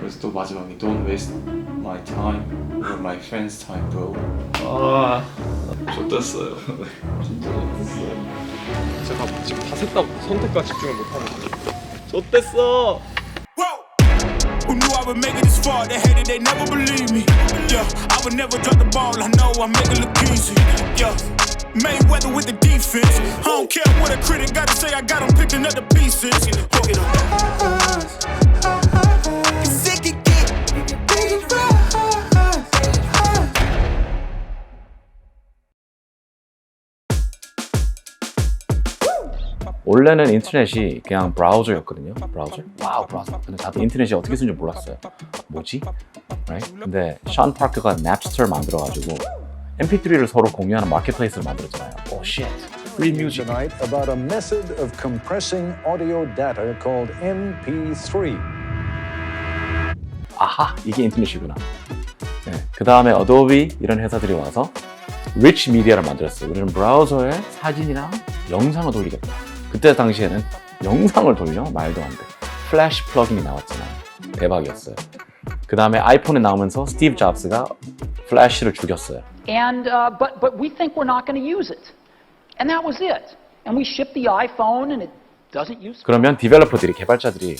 그래서 또 마지막에 Don't waste my time or my friends' time, bro. 아, 좋댔어요. 진짜 좋댔어요. 제가 지금 다 셋 다 선택과 집중을 못하고 있어요. 좋댔어. Who knew I would make it this far? They hated, they never believe me. Yeah, I would never drop the ball. I know I make it look easy. Yeah, Mayweather with the defense. I don't care what a critic got to say. I got 'em picking up the pieces. 원래는 인터넷이 그냥 브라우저였거든요. 브라우저? 와우, 브라우저. 근데 다들 인터넷이 어떻게 쓰는지 몰랐어요. 뭐지? Right? 근데 션 파커가 냅스터를 만들어가지고 MP3를 서로 공유하는 마켓플레이스를 만들었잖아요. Oh shit. Free music. Tonight about a method of compressing audio data called MP3. 아하, 이게 인터넷이구나. 네, 그 다음에 어도비 이런 회사들이 와서 Rich Media를 만들었어요. 우리는 브라우저에 사진이랑 영상을 돌리겠다. 그때 당시에는 영상을 돌려? 말도 안 돼. 플래시 플러그인이 나왔잖아요. 대박이었어요. 그 다음에 아이폰이 나오면서 스티브 잡스가 플래시를 죽였어요. And but we think we're not going to use it, and that was it. And we shipped the iPhone, and it doesn't use. 그러면 디벨로퍼들이 개발자들이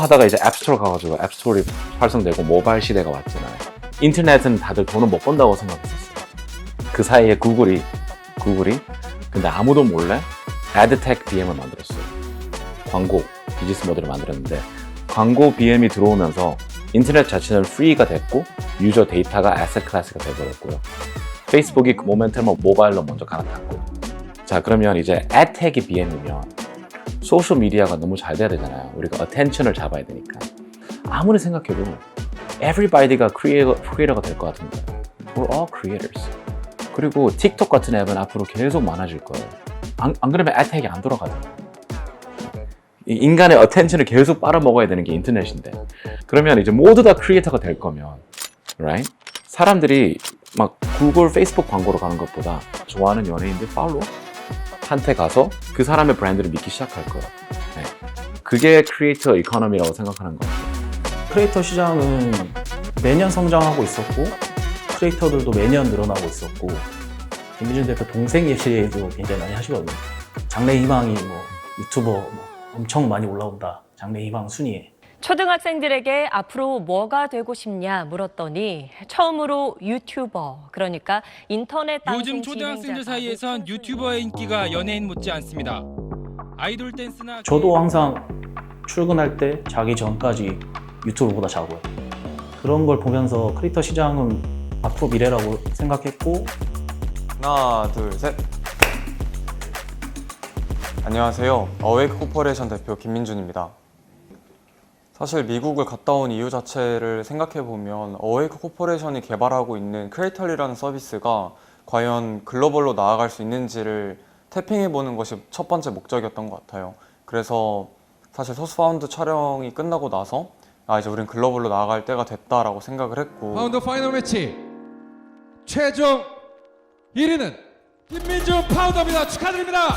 하다가 이제 앱스토어 가가지고 앱스토어이 활성되고 모바일 시대가 왔잖아요. 인터넷은 다들 돈을 못 번다고 생각했었어요. 그 사이에 구글이 근데 아무도 몰래 애드텍 BM을 만들었어요. 광고 비즈니스 모델을 만들었는데 광고 BM이 들어오면서 인터넷 자체는 프리가 됐고 유저 데이터가 애셋 클래스가 돼버렸고요. 페이스북이 그 모멘텀을 모바일로 먼저 갈아탔고. 자, 그러면 이제 애텍이 BM이면 소셜 미디어가 너무 잘 돼야 되잖아요. 우리가 어텐션을 잡아야 되니까. 아무리 생각해도 everybody가 크리에이터가 될 것 같은 거예요. We're all creators. 그리고 틱톡 같은 앱은 앞으로 계속 많아질 거예요. 안 그러면 애텍이 안 돌아가잖아요. 인간의 어텐션을 계속 빨아먹어야 되는 게 인터넷인데, 그러면 이제 모두 다 크리에이터가 될 거면, right? 사람들이 막 구글, 페이스북 광고로 가는 것보다 좋아하는 연예인들 팔로우 한테 가서 그 사람의 브랜드를 믿기 시작할 거예요. 네. 그게 크리에이터 이코노미라고 생각하는 거예요. 크리에이터 시장은 매년 성장하고 있었고 크리에이터들도 매년 늘어나고 있었고 김민준 대표 동생 얘기도 굉장히 많이 하시거든요. 장래희망이 뭐 유튜버 뭐 엄청 많이 올라온다. 장래희망 순위에. 초등학생들에게 앞으로 뭐가 되고 싶냐 물었더니 처음으로 유튜버, 그러니까 인터넷 방송 요즘 초등학생들 사이에선 유튜버의 인기가 연예인 못지 않습니다. 아이돌 댄스나 저도 항상 출근할 때 자기 전까지 유튜브보다 자고요. 그런 걸 보면서 크리에이터 시장은 앞으로 미래라고 생각했고. 하나, 둘, 셋. 안녕하세요. 어웨이크 코퍼레이션 대표 김민준입니다. 사실 미국을 갔다 온 이유 자체를 생각해보면 어웨이크 코퍼레이션이 개발하고 있는 크리에이터리라는 서비스가 과연 글로벌로 나아갈 수 있는지를 태핑해보는 것이 첫 번째 목적이었던 것 같아요. 그래서 사실 소스파운드 촬영이 끝나고 나서 이제 우린 글로벌로 나아갈 때가 됐다라고 생각을 했고, 파운드 파이널 매치 최종 1위는 김민준 파운더입니다. 축하드립니다.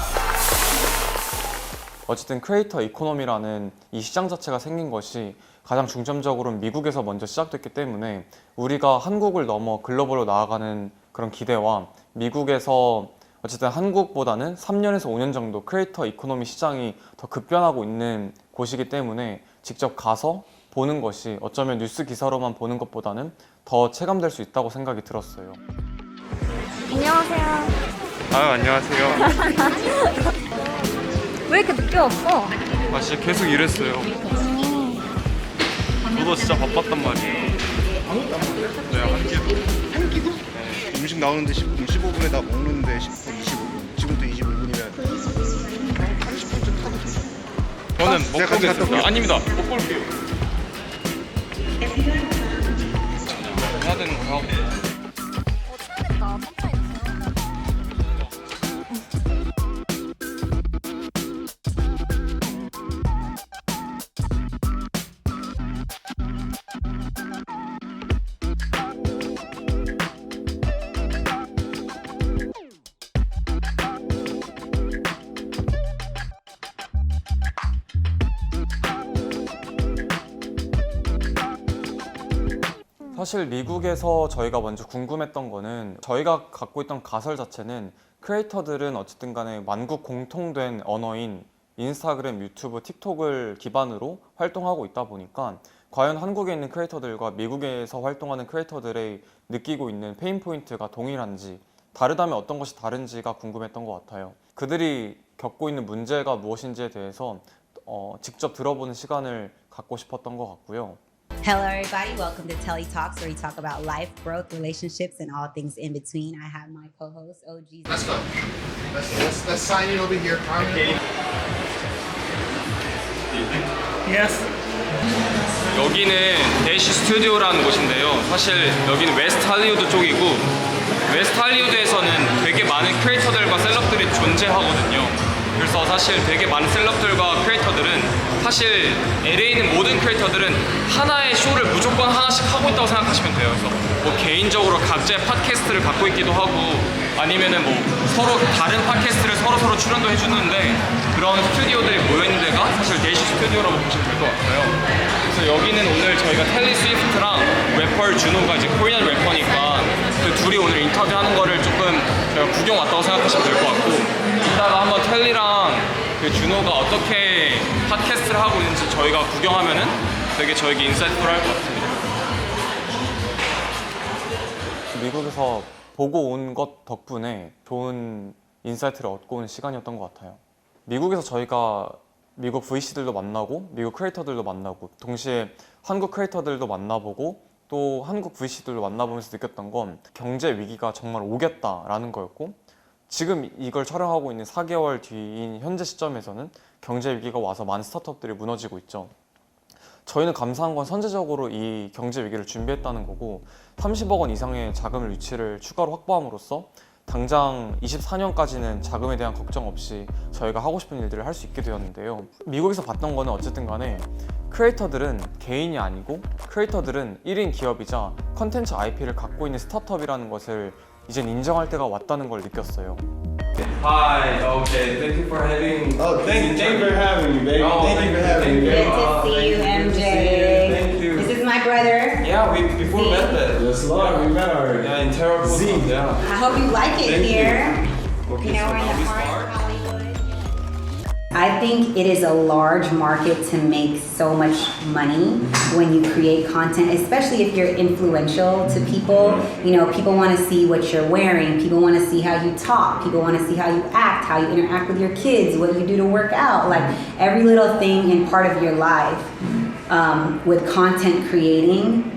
어쨌든 크리에이터 이코노미라는 이 시장 자체가 생긴 것이 가장 중점적으로 미국에서 먼저 시작됐기 때문에 우리가 한국을 넘어 글로벌로 나아가는 그런 기대와 미국에서 어쨌든 한국보다는 3년에서 5년 정도 크리에이터 이코노미 시장이 더 급변하고 있는 곳이기 때문에 직접 가서 보는 것이 어쩌면 뉴스 기사로만 보는 것보다는 더 체감될 수 있다고 생각이 들었어요. 안녕하세요. 안녕하세요. 왜 이렇게 늦게 왔어? 진짜 계속 일했어요. 저도 진짜 바빴단 말이에요. 네, 한 끼도. 네, 음식 나오는데 10분, 15분에 다 먹는데 10분, 25분. 지금부터 25분이면 30분쯤 타도 되죠. 저는 제가 먹고 같이 갔다 오겠습니다. 올게요. 아닙니다. 먹고 올게요. 해야 되는 거 하고. 추워야겠다. 천천히 드세요. 사실 미국에서 저희가 먼저 궁금했던 거는 저희가 갖고 있던 가설 자체는 크리에이터들은 어쨌든 간에 만국 공통된 언어인 인스타그램, 유튜브, 틱톡을 기반으로 활동하고 있다 보니까 과연 한국에 있는 크리에이터들과 미국에서 활동하는 크리에이터들의 느끼고 있는 페인 포인트가 동일한지 다르다면 어떤 것이 다른지가 궁금했던 것 같아요. 그들이 겪고 있는 문제가 무엇인지에 대해서 직접 들어보는 시간을 갖고 싶었던 것 같고요. Hello, everybody. Welcome to Telly Talks, where we talk about life, growth, relationships, and all things in between. I have my co-host, OG. Let's go. Let's sign it over here, Carmen. Yes. 여기는 대시 스튜디오라는 곳인데요. 사실 여기는 웨스트 할리우드 쪽이고 웨스트 할리우드에서는 되게 많은 크리에이터들과 셀럽들이 존재하거든요. 그래서 사실 되게 많은 셀럽들과 크리에이터들은 사실 LA에 있는 모든 크리에이터들은 하나의 쇼를 무조건 하나씩 하고 있다고 생각하시면 돼요. 그래서 뭐 개인적으로 각자의 팟캐스트를 갖고 있기도 하고 아니면은 뭐 서로 다른 팟캐스트를 서로 출연도 해주는데 그런 스튜디오들이 모여있는 데가 사실 대시 스튜디오라고 보시면 될 것 같아요. 그래서 여기는 오늘 저희가 텔리 스위프트랑 래퍼 준호가 이제 코리안 래퍼니까 그 둘이 오늘 인터뷰하는 거를 조금 저희가 구경 왔다고 생각하시면 될 것 같고 이따가 한번 텔리랑 그 준호가 어떻게 팟캐스트를 하고 있는지 저희가 구경하면은 되게 저에게 인사이트풀할 것 같습니다. 미국에서 보고 온 것 덕분에 좋은 인사이트를 얻고 오는 시간이었던 것 같아요. 미국에서 저희가 미국 VC들도 만나고 미국 크리에이터들도 만나고 동시에 한국 크리에이터들도 만나보고 또 한국 VC들도 만나보면서 느꼈던 건 경제 위기가 정말 오겠다라는 거였고 지금 이걸 촬영하고 있는 4개월 뒤인 현재 시점에서는 경제 위기가 와서 많은 스타트업들이 무너지고 있죠. 저희는 감사한 건 선제적으로 이 경제 위기를 준비했다는 거고 30억 원 이상의 자금을 유치를 추가로 확보함으로써 당장 24년까지는 자금에 대한 걱정 없이 저희가 하고 싶은 일들을 할 수 있게 되었는데요. 미국에서 봤던 거는 어쨌든 간에 크리에이터들은 개인이 아니고 크리에이터들은 1인 기업이자 컨텐츠 IP를 갖고 있는 스타트업이라는 것을 이젠 인정할 때가 왔다는 걸 느꼈어요. Hi, okay, thank you for having. Oh, thank you for having me, baby. Thank you for having me. Good to see you, MJ. Thank you. This is my brother. Yeah, we before met that. Yes, Lord, we met already. Yeah, in Terra Costa. Yeah. I hope you like it here. Okay, You know, so we're in now the we heart start. of Hollywood. I think it is a large market to make so much money when you create content, especially if you're influential to people. You know, people want to see what you're wearing, people want to see how you talk, people want to see how you act, how you interact with your kids, what you do to work out, like every little thing in part of your life. With content creating,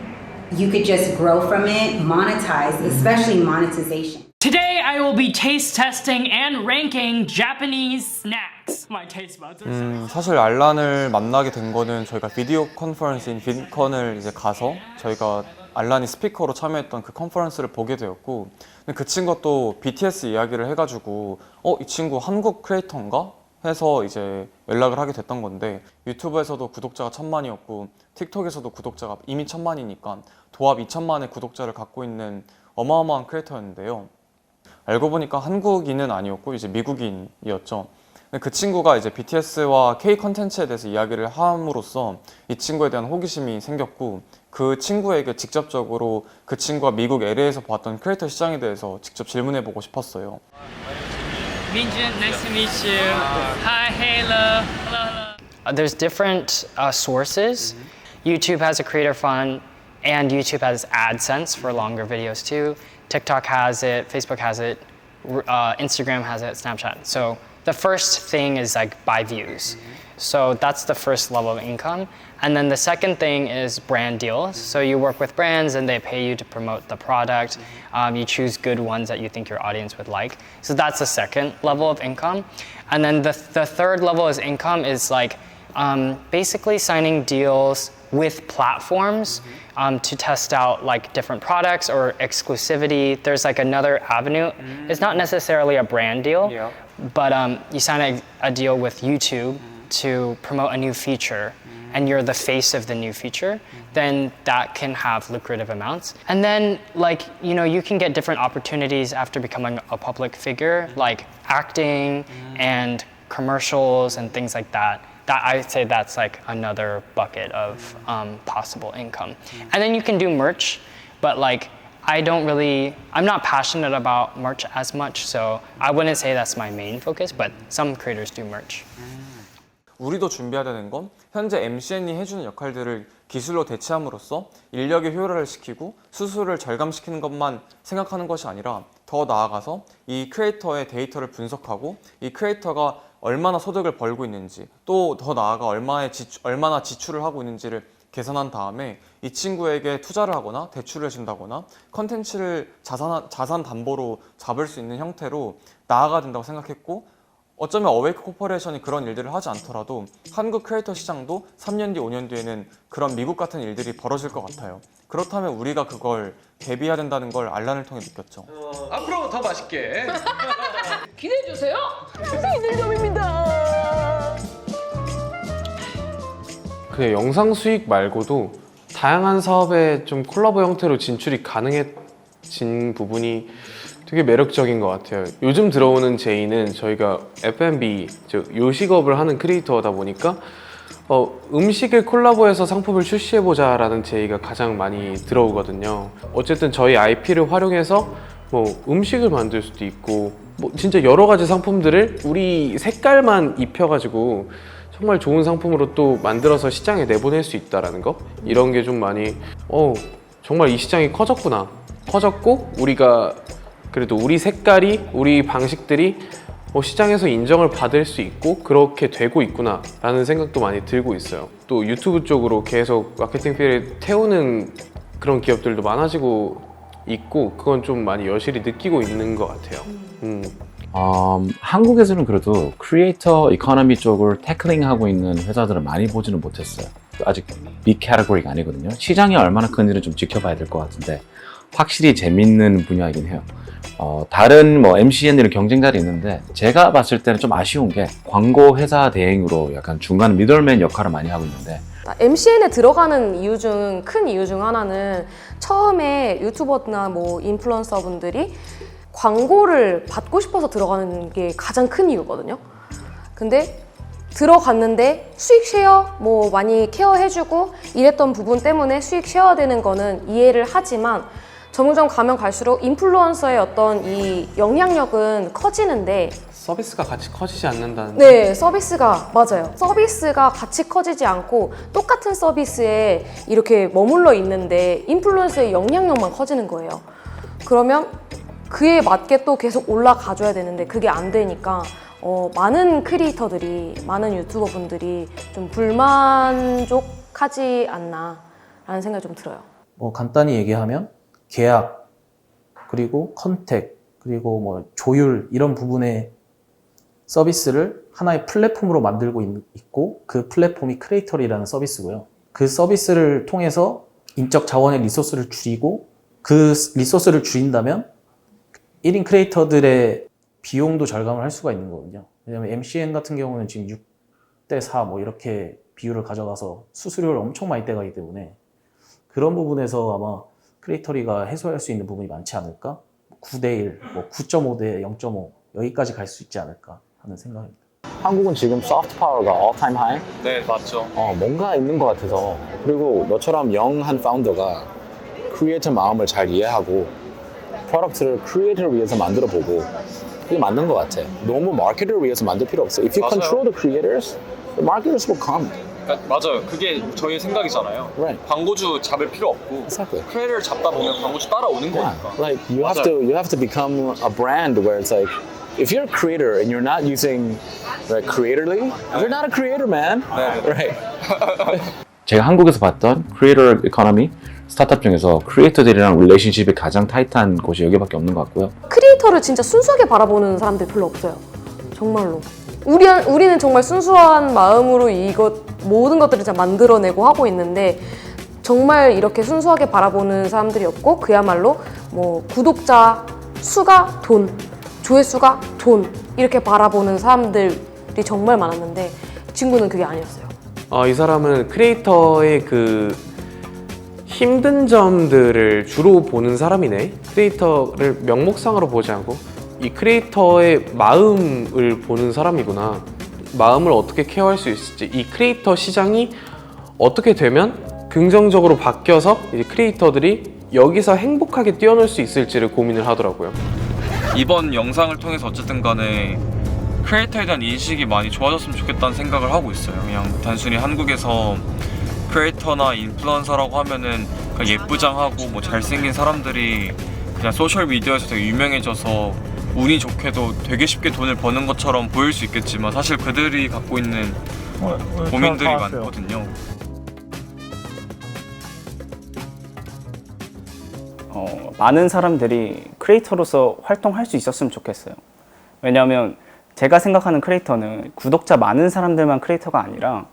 you could just grow from it, monetize, especially monetization. Today I will be taste testing and ranking Japanese snacks. My taste buds are so 사실 알란을 만나게 된 거는 저희가 비디오 컨퍼런스인 빈컨을 이제 가서 저희가 알란이 스피커로 참여했던 그 컨퍼런스를 보게 되었고 근데 그 친구가 또 BTS 이야기를 해가지고 이 친구 한국 크리에이터인가? 해서 이제 연락을 하게 됐던 건데 유튜브에서도 구독자가 1000만이었고 틱톡에서도 구독자가 이미 1000만이니까 도합 2000만의 구독자를 갖고 있는 어마어마한 크리에이터였는데요. 알고 보니까 한국인은 아니었고 이제 미국인이었죠. 그 친구가 이제 BTS와 K 컨텐츠에 대해서 이야기를 함으로써 이 친구에 대한 호기심이 생겼고 그 친구에게 직접적으로 그 친구가 미국 LA에서 봤던 크리에이터 시장에 대해서 직접 질문해보고 싶었어요. Minjun, nice to meet you. Hi, hello. Hello. There's different sources. YouTube has a creator fund, and YouTube has AdSense for longer videos too. TikTok has it, Facebook has it, Instagram has it, Snapchat. So the first thing is like by views. So that's the first level of income. And then the second thing is brand deals. So you work with brands and they pay you to promote the product. You choose good ones that you think your audience would like. So that's the second level of income. And then the third level of income is like basically signing deals with platforms to test out like different products or exclusivity. There's like another avenue. It's not necessarily a brand deal, but you sign a deal with YouTube to promote a new feature and you're the face of the new feature, then that can have lucrative amounts. And then like, you know, you can get different opportunities after becoming a public figure, like acting and commercials and things like that. That I'd say that's like another bucket of possible income. And then you can do merch. but like I'm not passionate about merch as much, so I wouldn't say that's my main focus, but some creators do merch. 우리도 준비해야 되는 건 현재 MCN이 해주는 역할들을 기술로 대체함으로써 인력의 효율화를 시키고 수수료를 절감시키는 것만 생각하는 것이 아니라 더 나아가서 이 크리에이터의 데이터를 분석하고 이 크리에이터가 얼마나 소득을 벌고 있는지 또 더 나아가 얼마나 지출을 하고 있는지를 계산한 다음에 이 친구에게 투자를 하거나 대출을 준다거나 컨텐츠를 자산 담보로 잡을 수 있는 형태로 나아가야 된다고 생각했고, 어쩌면 어웨이크 코퍼레이션이 그런 일들을 하지 않더라도 한국 크리에이터 시장도 3년 뒤, 5년 뒤에는 그런 미국 같은 일들이 벌어질 것 같아요. 그렇다면 우리가 그걸 대비해야 된다는 걸 알란을 통해 느꼈죠. 앞으로 더 맛있게 기대해주세요. 할수 있는 점입니다. 그 영상 수익 말고도 다양한 사업에 좀 콜라보 형태로 진출이 가능해진 부분이 되게 매력적인 것 같아요. 요즘 들어오는 제의는 저희가 F&B, 즉 요식업을 하는 크리에이터다 보니까 음식을 콜라보해서 상품을 출시해보자 라는 제의가 가장 많이 들어오거든요. 어쨌든 저희 IP를 활용해서 뭐 음식을 만들 수도 있고 뭐 진짜 여러 가지 상품들을 우리 색깔만 입혀가지고 정말 좋은 상품으로 또 만들어서 시장에 내보낼 수 있다는 거, 이런 게 좀 많이 정말 이 시장이 커졌고 우리가 그래도 우리 색깔이, 우리 방식들이 시장에서 인정을 받을 수 있고 그렇게 되고 있구나 라는 생각도 많이 들고 있어요. 또 유튜브 쪽으로 계속 마케팅 필을 태우는 그런 기업들도 많아지고 있고 그건 좀 많이 여실히 느끼고 있는 것 같아요. 한국에서는 그래도 크리에이터 이코노미 쪽을 태클링하고 있는 회사들을 많이 보지는 못했어요. 아직 빅 캐터고리가 아니거든요. 시장이 얼마나 큰지는 좀 지켜봐야 될 것 같은데 확실히 재밌는 분야이긴 해요. 다른 뭐 MCN이랑 경쟁자들이 있는데 제가 봤을 때는 좀 아쉬운 게 광고 회사 대행으로 약간 중간 미들맨 역할을 많이 하고 있는데, MCN에 들어가는 큰 이유 중 하나는 처음에 유튜버나 뭐 인플루언서 분들이 광고를 받고 싶어서 들어가는 게 가장 큰 이유거든요. 근데 들어갔는데 수익 쉐어 뭐 많이 케어해주고 이랬던 부분 때문에 수익 쉐어 되는 거는 이해를 하지만 점점 가면 갈수록 인플루언서의 어떤 이 영향력은 커지는데 서비스가 같이 커지지 않는다는. 네, 맞아요. 서비스가 같이 커지지 않고 똑같은 서비스에 이렇게 머물러 있는데 인플루언서의 영향력만 커지는 거예요. 그러면 그에 맞게 또 계속 올라가줘야 되는데 그게 안 되니까 많은 크리에이터들이, 많은 유튜버 분들이 좀 불만족하지 않나 라는 생각이 좀 들어요. 간단히 얘기하면 계약, 그리고 컨택, 그리고 뭐 조율 이런 부분의 서비스를 하나의 플랫폼으로 만들고 있고 그 플랫폼이 크리에이터리라는 서비스고요. 그 서비스를 통해서 인적 자원의 리소스를 줄이고 그 리소스를 줄인다면 1인 크리에이터들의 비용도 절감을 할 수가 있는 거거든요. 왜냐면 MCN 같은 경우는 지금 6대4 뭐 이렇게 비율을 가져가서 수수료를 엄청 많이 떼가기 때문에 그런 부분에서 아마 크리에이터리가 해소할 수 있는 부분이 많지 않을까? 9대1, 뭐 9.5대 0.5 여기까지 갈 수 있지 않을까 하는 생각입니다. 한국은 지금 소프트 파워가 all time high? 네, 맞죠. 뭔가 있는 것 같아서. 그리고 너처럼 영한 파운더가 크리에이터 마음을 잘 이해하고 프로덕트를 크리에이터를 위해서 만들어보고 그게 맞는 것 같아. 너무 마케터를 위해서 만들 필요 없어. If you 맞아요. control the creators, the marketers will come. 맞아요. 그게 저희 생각이잖아요. Right. 광고주 잡을 필요 없고 Exactly. 크리에이터를 잡다 보면 광고주 따라오는 거니까. Like you have to become a brand where it's like if you're a creator and you're not using creatorly, you're not a creator, man. Right. 제가 한국에서 봤던 크리에이터 이코노미 스타트업 중에서 크리에이터들이랑 릴레이션십이 가장 타이트한 곳이 여기밖에 없는 것 같고요. 크리에이터를 진짜 순수하게 바라보는 사람들이 별로 없어요. 정말로. 우리는 정말 순수한 마음으로 모든 것들을 다 만들어내고 하고 있는데 정말 이렇게 순수하게 바라보는 사람들이 없고 그야말로 뭐 구독자 수가 돈, 조회수가 돈 이렇게 바라보는 사람들이 정말 많았는데 이 친구는 그게 아니었어요. 이 사람은 크리에이터의 그 힘든 점들을 주로 보는 사람이네. 크리에이터를 명목상으로 보지 않고 이 크리에이터의 마음을 보는 사람이구나. 마음을 어떻게 케어할 수 있을지, 이 크리에이터 시장이 어떻게 되면 긍정적으로 바뀌어서 이제 크리에이터들이 여기서 행복하게 뛰어놀 수 있을지를 고민을 하더라고요. 이번 영상을 통해서 어쨌든 간에 크리에이터에 대한 인식이 많이 좋아졌으면 좋겠다는 생각을 하고 있어요. 그냥 단순히 한국에서 크리에이터나 인플루언서라고 하면은 그냥 예쁘장하고 뭐 잘생긴 사람들이 그냥 소셜미디어에서 되게 유명해져서 운이 좋게도 되게 쉽게 돈을 버는 것처럼 보일 수 있겠지만 사실 그들이 갖고 있는 고민들이 많거든요. 많은 사람들이 크리에이터로서 활동할 수 있었으면 좋겠어요. 왜냐하면 제가 생각하는 크리에이터는 구독자 많은 사람들만 크리에이터가 아니라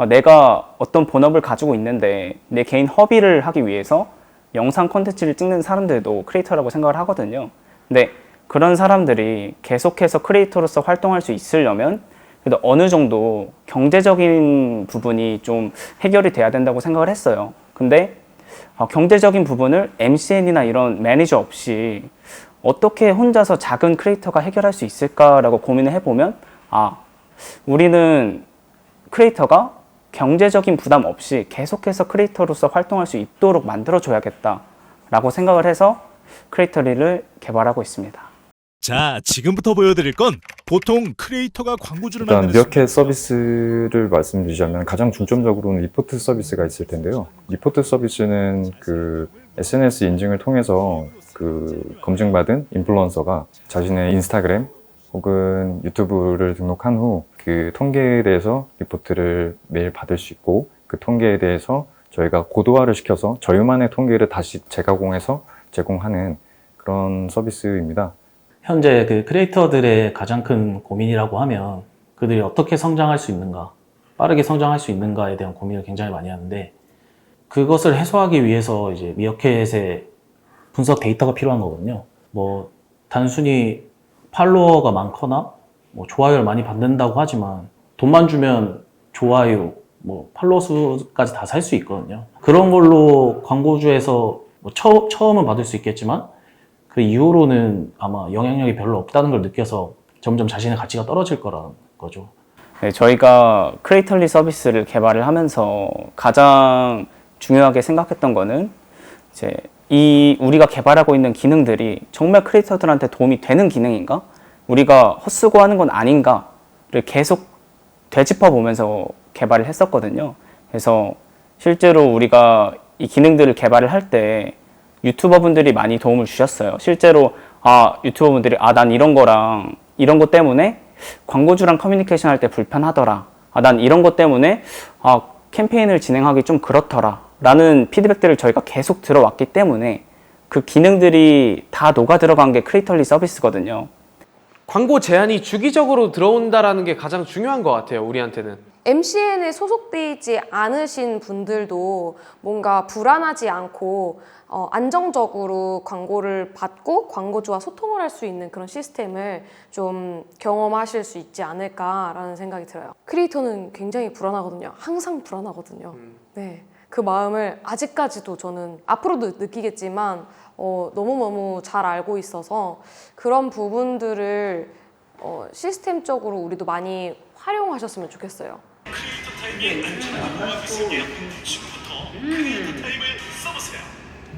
내가 어떤 본업을 가지고 있는데 내 개인 허비를 하기 위해서 영상 콘텐츠를 찍는 사람들도 크리에이터라고 생각을 하거든요. 근데 그런 사람들이 계속해서 크리에이터로서 활동할 수 있으려면 그래도 어느 정도 경제적인 부분이 좀 해결이 돼야 된다고 생각을 했어요. 근데 경제적인 부분을 MCN이나 이런 매니저 없이 어떻게 혼자서 작은 크리에이터가 해결할 수 있을까라고 고민을 해보면 우리는 크리에이터가 경제적인 부담 없이 계속해서 크리에이터로서 활동할 수 있도록 만들어줘야겠다라고 생각을 해서 크리에이터리를 개발하고 있습니다. 자, 지금부터 보여드릴 건 보통 크리에이터가 광고주를 일단 만드는 미어캣 서비스를 말씀드리자면 가장 중점적으로는 리포트 서비스가 있을 텐데요. 리포트 서비스는 그 SNS 인증을 통해서 그 검증받은 인플루언서가 자신의 인스타그램 혹은 유튜브를 등록한 후 그 통계에 대해서 리포트를 매일 받을 수 있고 그 통계에 대해서 저희가 고도화를 시켜서 저희만의 통계를 다시 재가공해서 제공하는 그런 서비스입니다. 현재 그 크리에이터들의 가장 큰 고민이라고 하면 그들이 어떻게 성장할 수 있는가, 빠르게 성장할 수 있는가에 대한 고민을 굉장히 많이 하는데 그것을 해소하기 위해서 이제 미어캣의 분석 데이터가 필요한 거거든요. 뭐 단순히 팔로워가 많거나 뭐 좋아요를 많이 받는다고 하지만 돈만 주면 좋아요, 뭐 팔로워 수까지 다 살 수 있거든요. 그런 걸로 광고주에서 뭐 처음은 받을 수 있겠지만 그 이후로는 아마 영향력이 별로 없다는 걸 느껴서 점점 자신의 가치가 떨어질 거라는 거죠. 네, 저희가 크리에이터리 서비스를 개발을 하면서 가장 중요하게 생각했던 거는 이제 우리가 개발하고 있는 기능들이 정말 크리에이터들한테 도움이 되는 기능인가? 우리가 헛쓰고 하는 건 아닌가를 계속 되짚어 보면서 개발을 했었거든요. 그래서 실제로 우리가 이 기능들을 개발을 할 때 유튜버 분들이 많이 도움을 주셨어요. 실제로 유튜버 분들이 난 이런 거랑 이런 것 때문에 광고주랑 커뮤니케이션 할 때 불편하더라. 난 이런 것 때문에 캠페인을 진행하기 좀 그렇더라. 라는 피드백들을 저희가 계속 들어왔기 때문에 그 기능들이 다 녹아 들어간 게 크리에이터리 서비스거든요. 광고 제안이 주기적으로 들어온다라는 게 가장 중요한 것 같아요, 우리한테는. MCN에 소속돼 있지 않으신 분들도 뭔가 불안하지 않고 안정적으로 광고를 받고 광고주와 소통을 할 수 있는 그런 시스템을 좀 경험하실 수 있지 않을까라는 생각이 들어요. 크리에이터는 굉장히 불안하거든요. 항상 불안하거든요. 네, 그 마음을 아직까지도 저는 앞으로도 느끼겠지만 너무너무 잘 알고 있어서 그런 부분들을 시스템적으로 우리도 많이 활용하셨으면 좋겠어요.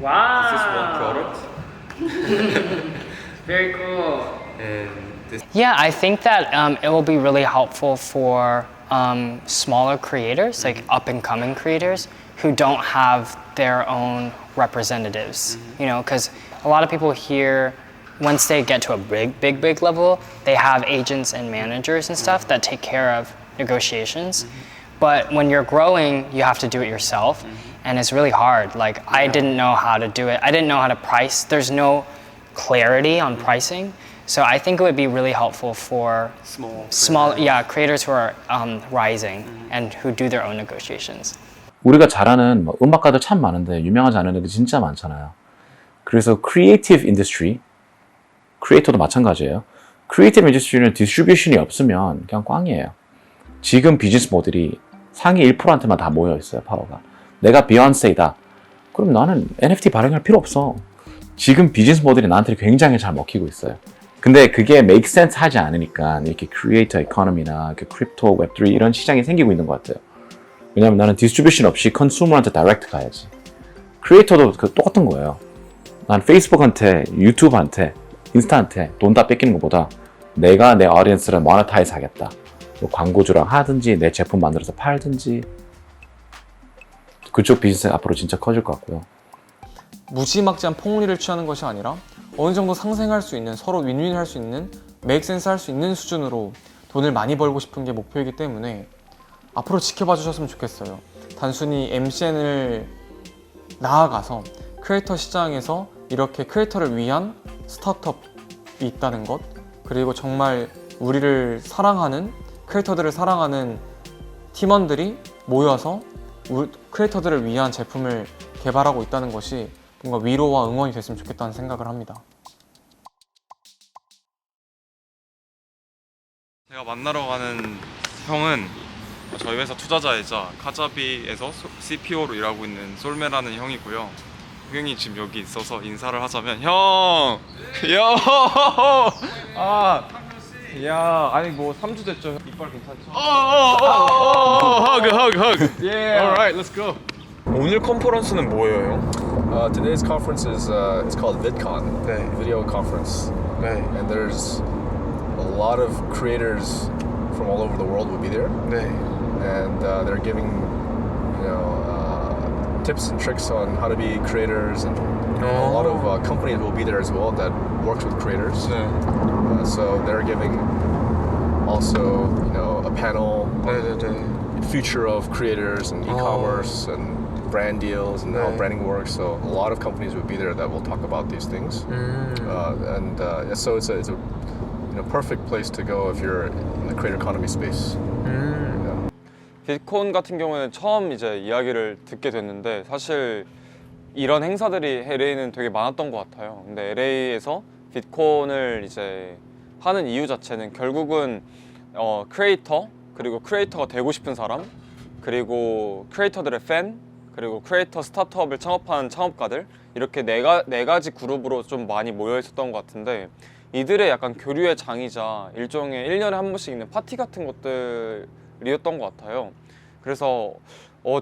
Wow. Very cool. Yeah, I think that it will be really helpful for smaller creators, like up-and-coming creators, who don't have their own representatives. You know, because a lot of people here, once they get to a big level, they have agents and managers and stuff that take care of negotiations. But when you're growing, you have to do it yourself. And it's really hard. Like, I didn't know how to do it. I didn't know how to price. There's no clarity on pricing. So I think it would be really helpful for small creators who are rising and who do their own negotiations. 우리가 잘하는 음악가들 참 많은데 유명하지 않은 애들 진짜 많잖아요. 그래서 크리에이티브 인더스트리, 크리에이터도 마찬가지예요. 크리에이티브 인더스트리는 디스트리뷰션이 없으면 그냥 꽝이에요. 지금 비즈니스 모델이 상위 1%한테만 다 모여 있어요, 파워가. 내가 비욘세이다. 그럼 나는 NFT 발행할 필요 없어. 지금 비즈니스 모델이 나한테 굉장히 잘 먹히고 있어요. 근데 그게 make sense 하지 않으니까 이렇게 크리에이터 이코노미나 크립토, 웹3 이런 시장이 생기고 있는 것 같아요. 왜냐면 나는 디스트리뷰션 없이 컨슈머한테 다이렉트 가야지. 크리에이터도 똑같은 거예요. 난 페이스북한테, 유튜브한테, 인스타한테 돈 다 뺏기는 것보다 내가 내 어디언스를 모네타이즈 하겠다. 뭐 광고주랑 하든지 내 제품 만들어서 팔든지 그쪽 비즈니스 앞으로 진짜 커질 것 같고요. 무지막지한 폭리를 취하는 것이 아니라 어느 정도 상생할 수 있는, 서로 윈윈 할 수 있는, 메이크 센스 할 수 있는 수준으로 돈을 많이 벌고 싶은 게 목표이기 때문에 앞으로 지켜봐 주셨으면 좋겠어요. 단순히 MCN을 나아가서 크리에이터 시장에서 이렇게 크리에이터를 위한 스타트업이 있다는 것, 그리고 정말 우리를 사랑하는, 크리에이터들을 사랑하는 팀원들이 모여서 크리에이터들을 위한 제품을 개발하고 있다는 것이 뭔가 위로와 응원이 됐으면 좋겠다는 생각을 합니다. 제가 만나러 가는 형은 저희 회사 투자자이자 카자비에서 CPO로 일하고 있는 솔메라는 형이고요. 형이 지금 여기 있어서 인사를 하자면 형! 야, 아니 뭐 3주 됐죠. 이빨 괜찮죠? hug. Yeah. Alright, let's go. 오늘 컨퍼런스는 뭐예요, 형? Today's conference is it's called VidCon, video conference. And there's a lot of creators from all over the world will be there. And they're giving, tips and tricks on how to be creators, and a lot of companies will be there as well that works with creators. So they're giving also, a panel on the future of creators and e-commerce and brand deals and how branding works. So a lot of companies will be there that will talk about these things. So it's a perfect place to go if you're in the creator economy space. 빗콘 같은 경우는 처음 이제 이야기를 듣게 됐는데 사실 이런 행사들이 LA는 되게 많았던 것 같아요. 근데 LA에서 빗콘을 이제 하는 이유 자체는 결국은 크리에이터, 그리고 크리에이터가 되고 싶은 사람, 그리고 크리에이터들의 팬, 그리고 크리에이터 스타트업을 창업한 창업가들, 이렇게 네 가지 그룹으로 좀 많이 모여 있었던 것 같은데, 이들의 약간 교류의 장이자 일종의 1년에 한 번씩 있는 파티 같은 것들이었던 것 같아요. 그래서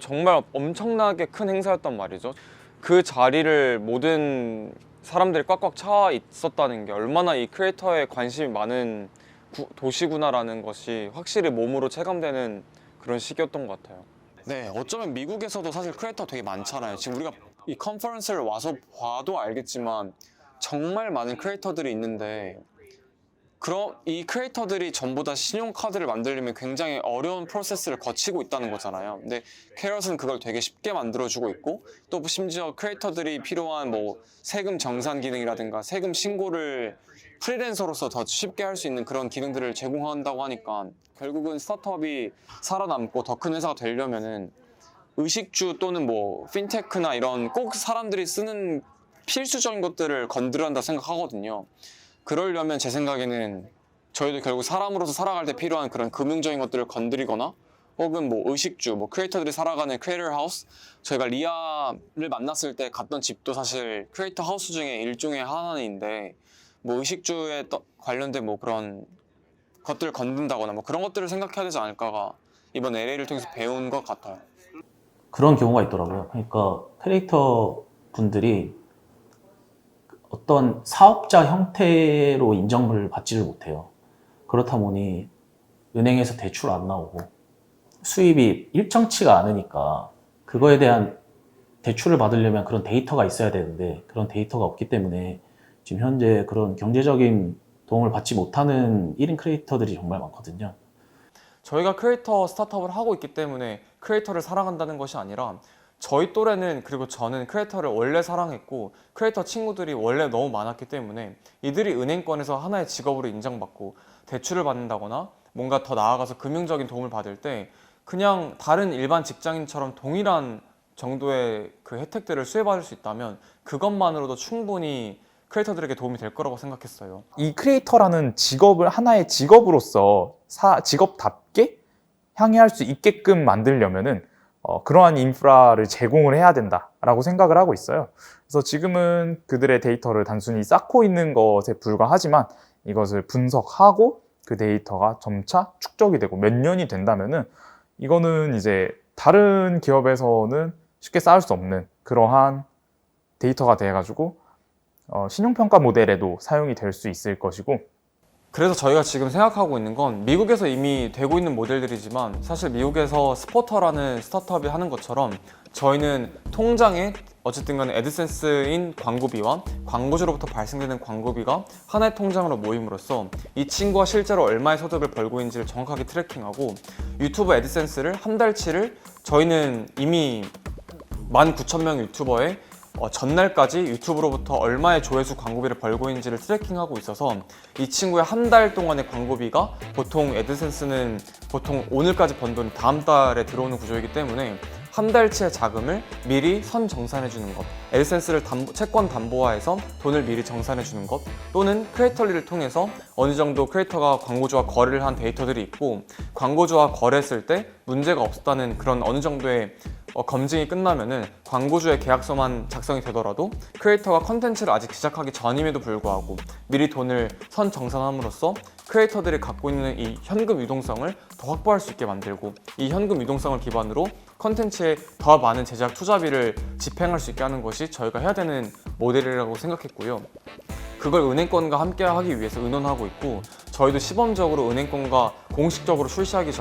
정말 엄청나게 큰 행사였단 말이죠. 그 자리를 모든 사람들이 꽉꽉 차 있었다는 게 얼마나 이 크리에이터에 관심이 많은 도시구나라는 것이 확실히 몸으로 체감되는 그런 시기였던 것 같아요. 네, 어쩌면 미국에서도 사실 크리에이터 되게 많잖아요. 지금 우리가 이 컨퍼런스를 와서 봐도 알겠지만 정말 많은 크리에이터들이 있는데, 그럼 이 크리에이터들이 전부 다 신용카드를 만들려면 굉장히 어려운 프로세스를 거치고 있다는 거잖아요. 근데 캐럿은 그걸 되게 쉽게 만들어주고 있고, 또 심지어 크리에이터들이 필요한 뭐 세금 정산 기능이라든가 세금 신고를 프리랜서로서 더 쉽게 할 수 있는 그런 기능들을 제공한다고 하니까, 결국은 스타트업이 살아남고 더 큰 회사가 되려면은 의식주 또는 뭐 핀테크나 이런 꼭 사람들이 쓰는 필수적인 것들을 건드려야 한다 생각하거든요. 그러려면 제 생각에는 저희도 결국 사람으로서 살아갈 때 필요한 그런 금융적인 것들을 건드리거나, 혹은 뭐 의식주, 뭐 크리에이터들이 살아가는 크리에이터 하우스, 저희가 리아를 만났을 때 갔던 집도 사실 크리에이터 하우스 중에 일종의 하나인데, 뭐 의식주에 관련된 뭐 그런 것들을 건든다거나 뭐 그런 것들을 생각해야 되지 않을까가 이번 LA를 통해서 배운 것 같아요. 그런 경우가 있더라고요. 그러니까 크리에이터 분들이 어떤 사업자 형태로 인정을 받지를 못해요. 그렇다 보니 은행에서 대출 안 나오고 수입이 일정치가 않으니까 그거에 대한 대출을 받으려면 그런 데이터가 있어야 되는데, 그런 데이터가 없기 때문에 지금 현재 그런 경제적인 도움을 받지 못하는 1인 크리에이터들이 정말 많거든요. 저희가 크리에이터 스타트업을 하고 있기 때문에 크리에이터를 사랑한다는 것이 아니라, 저희 또래는, 그리고 저는 크리에이터를 원래 사랑했고 크리에이터 친구들이 원래 너무 많았기 때문에 이들이 은행권에서 하나의 직업으로 인정받고 대출을 받는다거나 뭔가 더 나아가서 금융적인 도움을 받을 때 그냥 다른 일반 직장인처럼 동일한 정도의 그 혜택들을 수혜받을 수 있다면 그것만으로도 충분히 크리에이터들에게 도움이 될 거라고 생각했어요. 이 크리에이터라는 직업을 하나의 직업으로서 직업답게 향유할 수 있게끔 만들려면은 그러한 인프라를 제공을 해야 된다라고 생각을 하고 있어요. 그래서 지금은 그들의 데이터를 단순히 쌓고 있는 것에 불과하지만 이것을 분석하고 그 데이터가 점차 축적이 되고 몇 년이 된다면은 이거는 이제 다른 기업에서는 쉽게 쌓을 수 없는 그러한 데이터가 돼가지고 신용평가 모델에도 사용이 될 수 있을 것이고, 그래서 저희가 지금 생각하고 있는 건 미국에서 이미 되고 있는 모델들이지만 사실 미국에서 스포터라는 스타트업이 하는 것처럼 저희는 통장에 어쨌든 간에 애드센스인 광고비와 광고주로부터 발생되는 광고비가 하나의 통장으로 모임으로써 이 친구가 실제로 얼마의 소득을 벌고 있는지를 정확하게 트래킹하고 유튜브 애드센스를 한 달치를 저희는 이미 19,000명 유튜버의 전날까지 유튜브로부터 얼마의 조회수 광고비를 벌고 있는지를 트래킹하고 있어서 이 친구의 한 달 동안의 광고비가 보통 애드센스는 보통 오늘까지 번 돈이 다음 달에 들어오는 구조이기 때문에 한 달치의 자금을 미리 선 정산해 주는 것, 애드센스를 채권 담보화해서 돈을 미리 정산해 주는 것, 또는 크리에이터리를 통해서 어느 정도 크리에이터가 광고주와 거래를 한 데이터들이 있고 광고주와 거래했을 때 문제가 없었다는 그런 어느 정도의 검증이 끝나면은 광고주의 계약서만 작성이 되더라도 크리에이터가 컨텐츠를 아직 시작하기 전임에도 불구하고 미리 돈을 선 정산함으로써 크리에이터들이 갖고 있는 이 현금 유동성을 더 확보할 수 있게 만들고 이 현금 유동성을 기반으로 컨텐츠에 더 많은 제작 투자비를 집행할 수 있게 하는 것이 저희가 해야 되는 모델이라고 생각했고요. 그걸 은행권과 함께 하기 위해서 의논하고 있고 저희도 시범적으로 은행권과 공식적으로 출시하기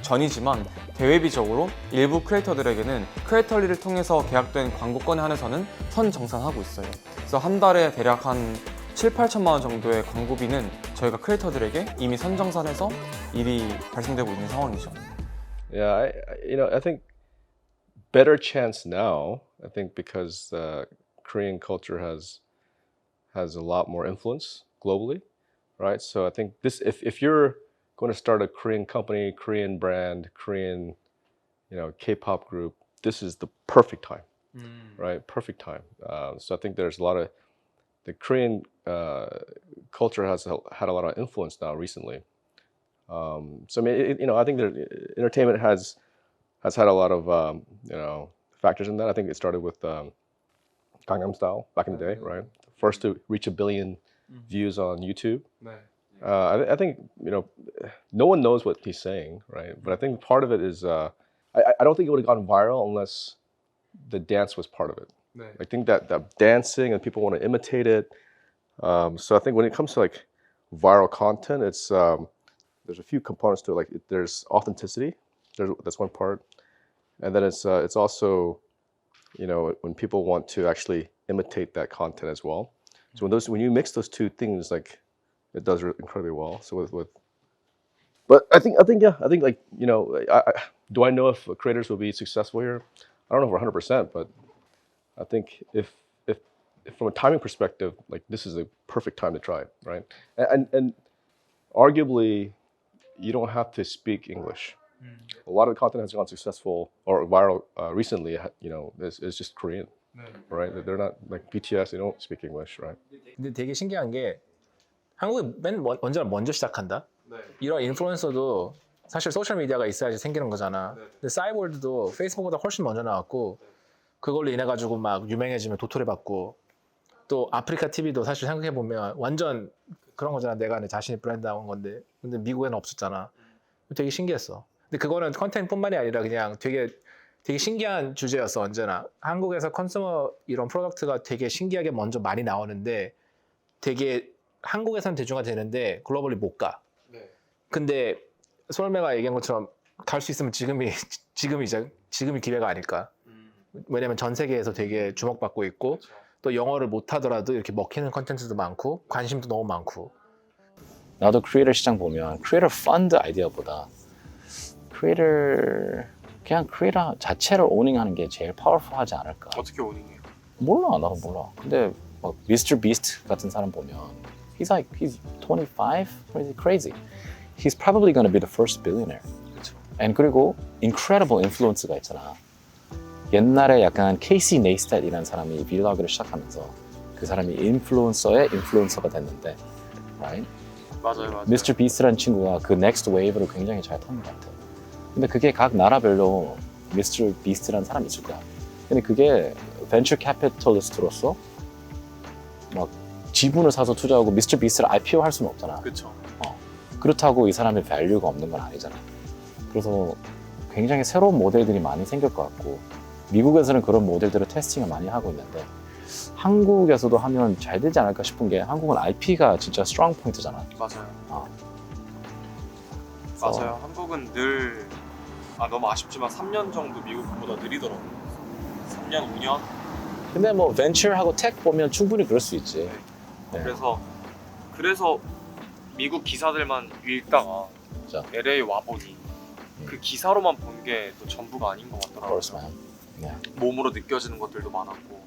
전이지만 대외비적으로 일부 크리에이터들에게는 크리에이터리를 통해서 계약된 광고권에 한해서는 선 정산하고 있어요. 그래서 한 달에 대략 한 7,8천만 원 정도의 광고비는 저희가 크리에이터들에게 이미 선정산해서 일이 발생되고 있는 상황이죠. Yeah, I think better chance now. I think because Korean culture has a lot more influence globally, right? So I think this, if you're going to start a Korean company, Korean brand, Korean, K-pop group, this is the perfect time, right? Perfect time. So I think there's a lot of the Korean culture has had a lot of influence now recently. So I mean, I think entertainment has had a lot of factors in that. I think it started with Gangnam Style back in the day, right? First to reach 1 billion views on YouTube. I think no one knows what he's saying, right? But I think part of it is I don't think it would have gone viral unless the dance was part of it. I think that dancing and people want to imitate it. So I think when it comes to like viral content, it's there's a few components to it. Like there's authenticity. That's one part, and then it's also when people want to actually imitate that content as well. So when you mix those two things, like it does incredibly well. So but I think like do I know if creators will be successful here? I don't know for 100%, but I think if from a timing perspective, like this is a perfect time to try it, right? And arguably, you don't have to speak English. A lot of the content has gone successful or viral recently. Is just Korean, right? They're not like BTS. They don't speak English, right? 근데 되게 신기한 게 한국이 언제나 먼저 시작한다. 이런 인플루언서도 사실 소셜 미디어가 있어야지 생기는 거잖아. 근데 사이월드도 페이스북보다 훨씬 먼저 나왔고 그걸로 인해 가지고 막 유명해지면 도토리 받고 또 아프리카 TV도 사실 생각해 보면 완전 그런 거잖아. 내가 내 자신이 브랜드 나온 건데 근데 미국에는 없었잖아. 되게 신기했어. 근데 그거는 컨텐츠뿐만이 아니라 그냥 되게 신기한 주제였어. 언제나 한국에서 컨슈머 이런 프로덕트가 되게 신기하게 먼저 많이 나오는데 되게 한국에서는 대중화되는데 글로벌리 못 가. 근데 솔메가 얘기한 것처럼 갈 수 있으면 지금이 기회가 아닐까. 왜냐면 전 세계에서 되게 주목받고 있고 또 영어를 못하더라도 이렇게 먹히는 컨텐츠도 많고 관심도 너무 많고. 나도 크리에이터 시장 보면 크리에이터 펀드 아이디어보다 그냥 크리에이터 자체를 오닝하는 게 제일 파워풀하지 않을까. 어떻게 오닝해요? 몰라, 나도 몰라. 근데 막 미스터 비스트 같은 사람 보면 he's 25, crazy. He's probably gonna be the first billionaire. And 그리고 incredible influence가 있잖아. 옛날에 약간 케이시 네이스텟이라는 사람이 블로그를 시작하면서 그 사람이 인플루언서의 인플루언서가 됐는데, right? 맞아요. 미스터 비스트라는 친구가 그 넥스트 웨이브를 굉장히 잘 타는 것 같아요. 근데 그게 각 나라별로 미스터 비스트라는 사람이 있을 거야. 근데 그게 벤처 캐피털리스트로서 막 지분을 사서 투자하고 미스터 비스트를 IPO 할 수는 없잖아. 그렇죠. 그렇다고 이 사람의 밸류가 없는 건 아니잖아. 그래서 굉장히 새로운 모델들이 많이 생길 것 같고 미국에서는 그런 모델들을 테스팅을 많이 하고 있는데 한국에서도 하면 잘 되지 않을까 싶은 게 한국은 IP가 진짜 스트롱 포인트잖아. 맞아요. 맞아요. 한국은 늘 너무 아쉽지만 3년 정도 미국보다 느리더라고요. 3년, 5년? 근데 뭐 벤처하고 텍 보면 충분히 그럴 수 있지. 네. 그래서 미국 기사들만 읽다가 LA 와보니 그 기사로만 본 게 또 전부가 아닌 것 같더라고요. 몸으로 느껴지는 것들도 많았고.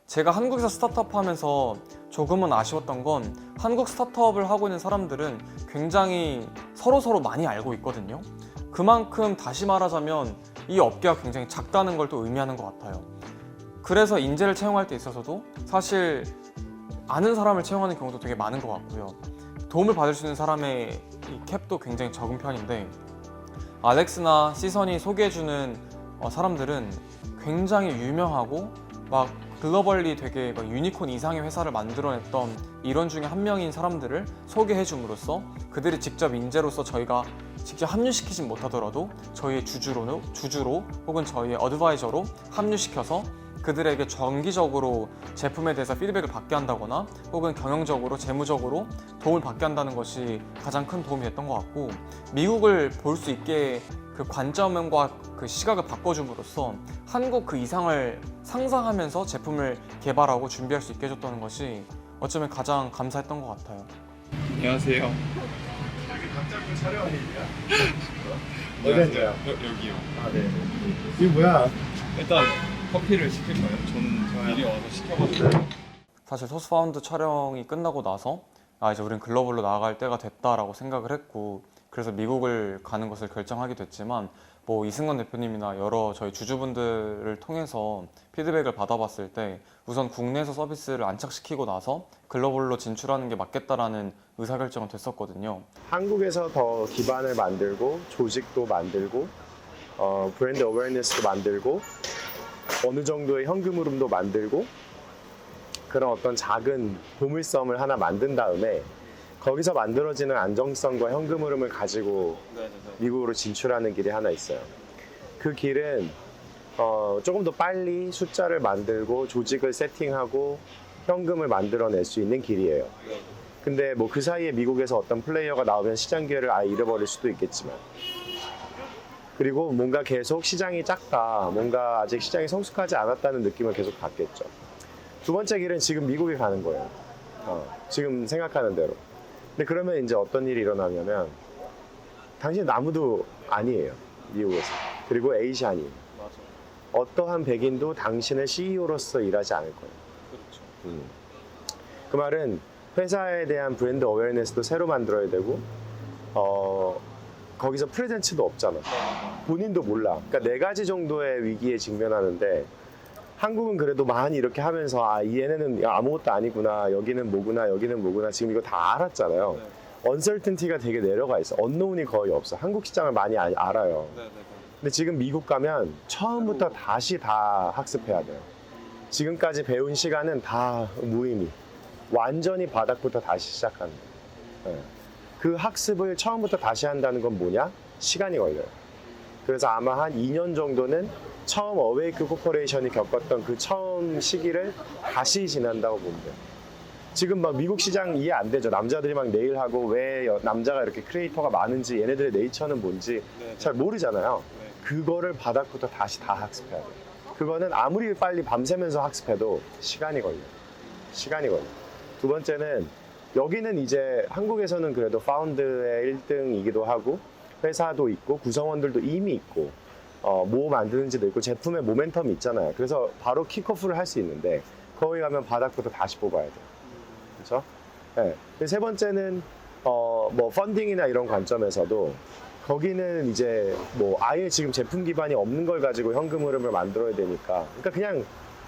제가 한국에서 스타트업 하면서 조금은 아쉬웠던 건 한국 스타트업을 하고 있는 사람들은 굉장히 서로 많이 알고 있거든요. 그만큼 다시 말하자면 이 업계가 굉장히 작다는 걸 또 의미하는 것 같아요. 그래서 인재를 채용할 때 있어서도 사실 아는 사람을 채용하는 경우도 되게 많은 것 같고요. 도움을 받을 수 있는 사람의 이 캡도 굉장히 적은 편인데 알렉스나 시선이 소개해주는 사람들은 굉장히 유명하고 막 글로벌리 되게 막 유니콘 이상의 회사를 만들어냈던 일원 중에 한 명인 사람들을 소개해줌으로써 그들이 직접 인재로서 저희가 직접 합류시키진 못하더라도 저희의 주주로 혹은 저희의 어드바이저로 합류시켜서 그들에게 정기적으로 제품에 대해서 피드백을 받게 한다거나 혹은 경영적으로, 재무적으로 도움을 받게 한다는 것이 가장 큰 도움이 됐던 것 같고 미국을 볼 수 있게 그 관점과 그 시각을 바꿔줌으로써 한국 그 이상을 상상하면서 제품을 개발하고 준비할 수 있게 해줬다는 것이 어쩌면 가장 감사했던 것 같아요. 안녕하세요. 여기 각자분 촬영하는 일이야? 어디 앉아요? 여기요. 아, 네. 이거 뭐야? 일단 커피를 시킬까요? 저는 미리 와서 시켜가지고. 사실 소스파운드 촬영이 끝나고 나서 이제 우린 글로벌로 나아갈 때가 됐다라고 생각을 했고 그래서 미국을 가는 것을 결정하게 됐지만 뭐 이승건 대표님이나 여러 저희 주주분들을 통해서 피드백을 받아봤을 때 우선 국내에서 서비스를 안착시키고 나서 글로벌로 진출하는 게 맞겠다라는 의사결정은 됐었거든요. 한국에서 더 기반을 만들고 조직도 만들고 브랜드 어웨어니스도 만들고 어느 정도의 현금 흐름도 만들고 그런 어떤 작은 보물섬을 하나 만든 다음에 거기서 만들어지는 안정성과 현금 흐름을 가지고 미국으로 진출하는 길이 하나 있어요. 그 길은 조금 더 빨리 숫자를 만들고 조직을 세팅하고 현금을 만들어낼 수 있는 길이에요. 근데 뭐 그 사이에 미국에서 어떤 플레이어가 나오면 시장 기회를 아예 잃어버릴 수도 있겠지만 그리고 뭔가 계속 시장이 작다, 뭔가 아직 시장이 성숙하지 않았다는 느낌을 계속 갖겠죠. 두 번째 길은 지금 미국에 가는 거예요. 지금 생각하는 대로. 근데 그러면 이제 어떤 일이 일어나냐면 당신은 아무도 아니에요. 미국에서. 그리고 에이시안이. 어떠한 백인도 당신의 CEO로서 일하지 않을 거예요. 그렇죠. 그 말은 회사에 대한 브랜드 어웨어니스도 새로 만들어야 되고 거기서 프레젠츠도 없잖아. 본인도 몰라. 그러니까 4가지 정도의 위기에 직면하는데 한국은 그래도 많이 이렇게 하면서 얘네는 아무것도 아니구나, 여기는 뭐구나, 여기는 뭐구나, 지금 이거 다 알았잖아요. 언설튼티가 되게 내려가 있어. 언노운이 거의 없어. 한국 시장을 많이 알아요. 근데 지금 미국 가면 처음부터 다시 다 학습해야 돼요. 지금까지 배운 시간은 다 무의미. 완전히 바닥부터 다시 시작하는 거예요. 그 학습을 처음부터 다시 한다는 건 뭐냐? 시간이 걸려요. 그래서 아마 한 2년 정도는 처음 어웨이크 코퍼레이션이 겪었던 그 처음 시기를 다시 지난다고 보면 돼요. 지금 막 미국 시장 이해 안 되죠. 남자들이 막 네일하고 왜 남자가 이렇게 크리에이터가 많은지 얘네들의 네이처는 뭔지 잘 모르잖아요. 그거를 바닥부터 다시 다 학습해야 돼요. 그거는 아무리 빨리 밤새면서 학습해도 시간이 걸려요. 시간이 걸려요. 두 번째는 여기는 이제 한국에서는 그래도 파운드의 1등이기도 하고 회사도 있고 구성원들도 이미 있고 뭐 만드는지도 있고 제품의 모멘텀이 있잖아요. 그래서 바로 킥오프를 할 수 있는데 거기 가면 바닥부터 다시 뽑아야 돼요. 그렇죠? 네. 세 번째는 뭐 펀딩이나 이런 관점에서도 거기는 이제 뭐 아예 지금 제품 기반이 없는 걸 가지고 현금 흐름을 만들어야 되니까 그러니까 그냥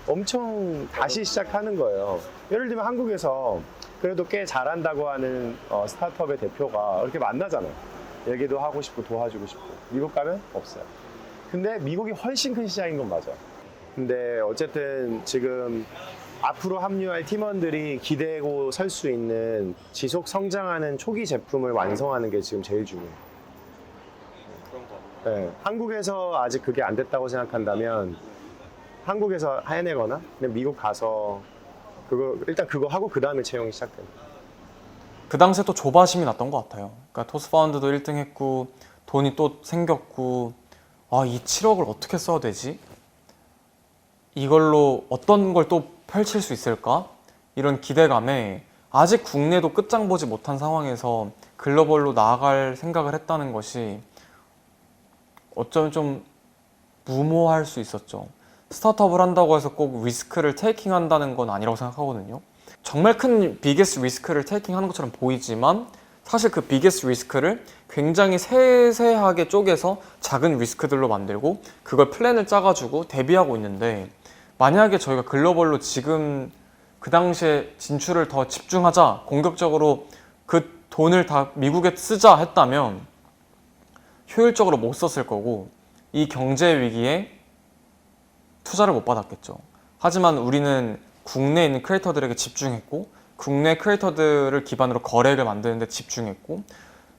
엄청 다시 시작하는 거예요. 예를 들면 한국에서 그래도 꽤 잘한다고 하는 스타트업의 대표가 이렇게 만나잖아요. 얘기도 하고 싶고 도와주고 싶고. 미국 가면 없어요. 근데 미국이 훨씬 큰 시장인 건 맞아. 근데 어쨌든 지금 앞으로 합류할 팀원들이 기대고 설 수 있는 지속 성장하는 초기 제품을 완성하는 게 지금 제일 중요해요. 그런 거. 네, 한국에서 아직 그게 안 됐다고 생각한다면 한국에서 해내거나 그냥 미국 가서 일단 그거 하고 그 다음에 채용이 시작됩니다. 그 당시에 또 조바심이 났던 것 같아요. 그러니까 토스파운드도 1등 했고 돈이 또 생겼고 이 7억을 어떻게 써야 되지? 이걸로 어떤 걸 또 펼칠 수 있을까? 이런 기대감에 아직 국내도 끝장 보지 못한 상황에서 글로벌로 나아갈 생각을 했다는 것이 어쩌면 좀 무모할 수 있었죠. 스타트업을 한다고 해서 꼭 리스크를 테이킹 한다는 건 아니라고 생각하거든요. 정말 큰 비게스트 리스크를 테이킹 하는 것처럼 보이지만 사실 그 비게스트 리스크를 굉장히 세세하게 쪼개서 작은 리스크들로 만들고 그걸 플랜을 짜가지고 대비하고 있는데 만약에 저희가 글로벌로 지금 그 당시에 진출을 더 집중하자, 공격적으로 그 돈을 다 미국에 쓰자 했다면 효율적으로 못 썼을 거고 이 경제 위기에 투자를 못 받았겠죠. 하지만 우리는 국내에 있는 크리에이터들에게 집중했고 국내 크리에이터들을 기반으로 거래를 만드는 데 집중했고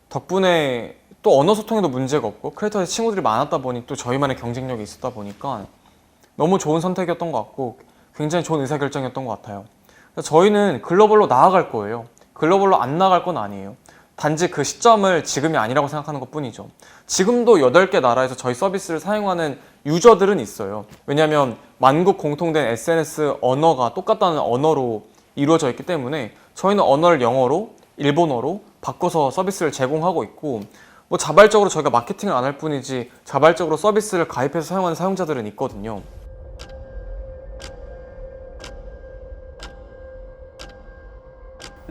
덕분에 또 언어 소통에도 문제가 없고 크리에이터의 친구들이 많았다 보니 또 저희만의 경쟁력이 있었다 보니까 너무 좋은 선택이었던 것 같고 굉장히 좋은 의사결정이었던 것 같아요. 저희는 글로벌로 나아갈 거예요. 글로벌로 안 나갈 건 아니에요. 단지 그 시점을 지금이 아니라고 생각하는 것 뿐이죠. 지금도 8개 나라에서 저희 서비스를 사용하는 유저들은 있어요. 왜냐하면 만국 공통된 SNS 언어가 똑같다는 언어로 이루어져 있기 때문에 저희는 언어를 영어로, 일본어로 바꿔서 서비스를 제공하고 있고 뭐 자발적으로 저희가 마케팅을 안 할 뿐이지 자발적으로 서비스를 가입해서 사용하는 사용자들은 있거든요.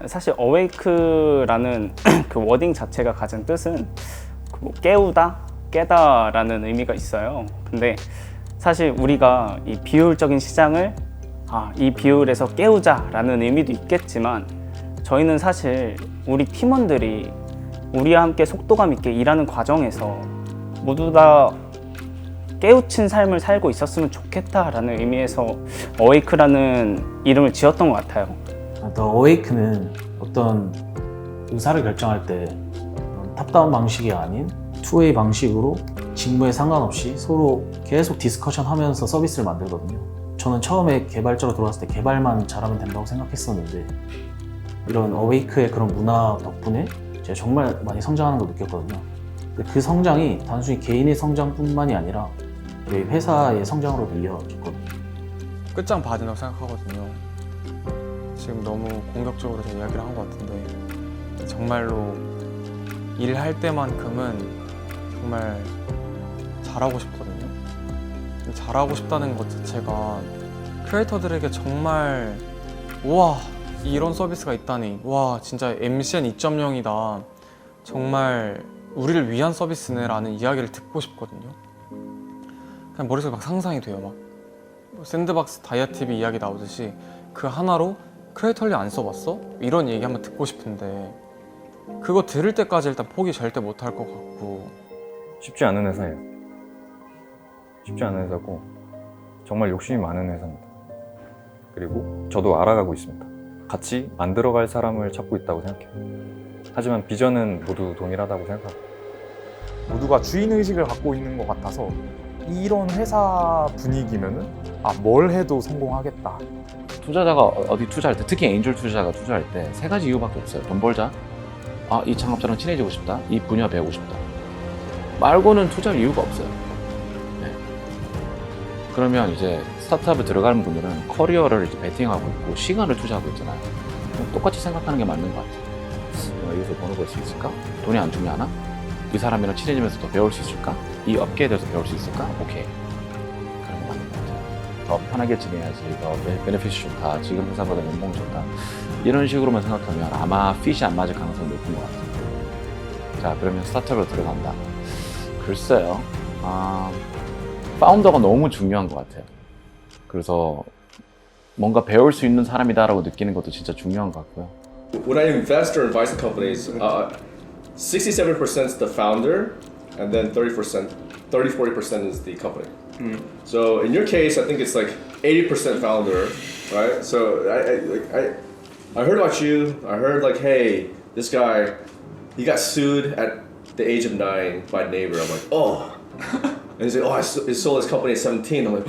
사실 어웨이크라는 그 워딩 자체가 가진 뜻은 뭐 깨우다, 깨다라는 의미가 있어요. 근데 사실 우리가 이 비효율적인 시장을 이 비효율에서 깨우자라는 의미도 있겠지만 저희는 사실 우리 팀원들이 우리와 함께 속도감 있게 일하는 과정에서 모두 다 깨우친 삶을 살고 있었으면 좋겠다라는 의미에서 어웨이크라는 이름을 지었던 것 같아요. The Awake는 어떤 의사를 결정할 때 탑다운 방식이 아닌 투웨이 방식으로 직무에 상관없이 서로 계속 디스커션 하면서 서비스를 만들거든요. 저는 처음에 개발자로 들어왔을 때 개발만 잘하면 된다고 생각했었는데 이런 어웨이크의 그런 문화 덕분에 제가 정말 많이 성장하는 걸 느꼈거든요. 근데 그 성장이 단순히 개인의 성장뿐만이 아니라 저희 회사의 성장으로도 이어졌거든요. 끝장 봐야 된다고 생각하거든요. 지금 너무 공격적으로 제가 이야기를 한 것 같은데 정말로 일할 때만큼은 정말 잘하고 싶거든요. 잘하고 싶다는 것 자체가 크리에이터들에게 정말 우와 이런 서비스가 있다니 와 진짜 MCN 2.0이다 정말 우리를 위한 서비스네 라는 이야기를 듣고 싶거든요. 그냥 머릿속에 막 상상이 돼요. 막 샌드박스 다이아TV 이야기 나오듯이 그 하나로 크리에이터리 안 써봤어? 이런 얘기 한번 듣고 싶은데 그거 들을 때까지 일단 포기 절대 못 할 것 같고 쉽지 않은 회사예요. 쉽지 않은 회사고 정말 욕심이 많은 회사입니다. 그리고 저도 알아가고 있습니다. 같이 만들어갈 사람을 찾고 있다고 생각해요. 하지만 비전은 모두 동일하다고 생각합니다. 모두가 주인의식을 갖고 있는 것 같아서 이런 회사 분위기면은 뭘 해도 성공하겠다. 투자자가 어디 투자할 때, 특히 엔젤 투자자가 투자할 때 세 가지 이유밖에 없어요. 돈 벌자, 이 창업자랑 친해지고 싶다, 이 분야 배우고 싶다 말고는 투자할 이유가 없어요. 네. 그러면 이제 스타트업에 들어가는 분들은 커리어를 이제 베팅하고 있고 시간을 투자하고 있잖아요. 똑같이 생각하는 게 맞는 것 같아요. 여기서 번호 벌 수 있을까? 돈이 안 중요하나? 이 사람이랑 친해지면서 더 배울 수 있을까? 이 업계에 대해서 배울 수 있을까? 오케이. 그런 거 맞는 것 같아요. 더 편하게 지내야지, 더 베네핏이 좋다, 지금 회사보다 연봉 좋다 이런 식으로만 생각하면 아마 핏이 안 맞을 가능성이 높은 것 같아요. 자, 그러면 스타트업으로 들어간다. 글쎄요. 파운더가 너무 중요한 것 같아요. 그래서 뭔가 배울 수 있는 사람이다라고 느끼는 것도 진짜 중요한 것 같고요. When I invest or advise in companies, 67% is the founder, and then 40% is the company. So in your case, I think it's like 80% founder, right? So I heard about you. I heard like, hey, this guy, he got sued at the age of 9 by a neighbor. I'm like, oh, And he's like, oh, he sold his company at 17. I'm like,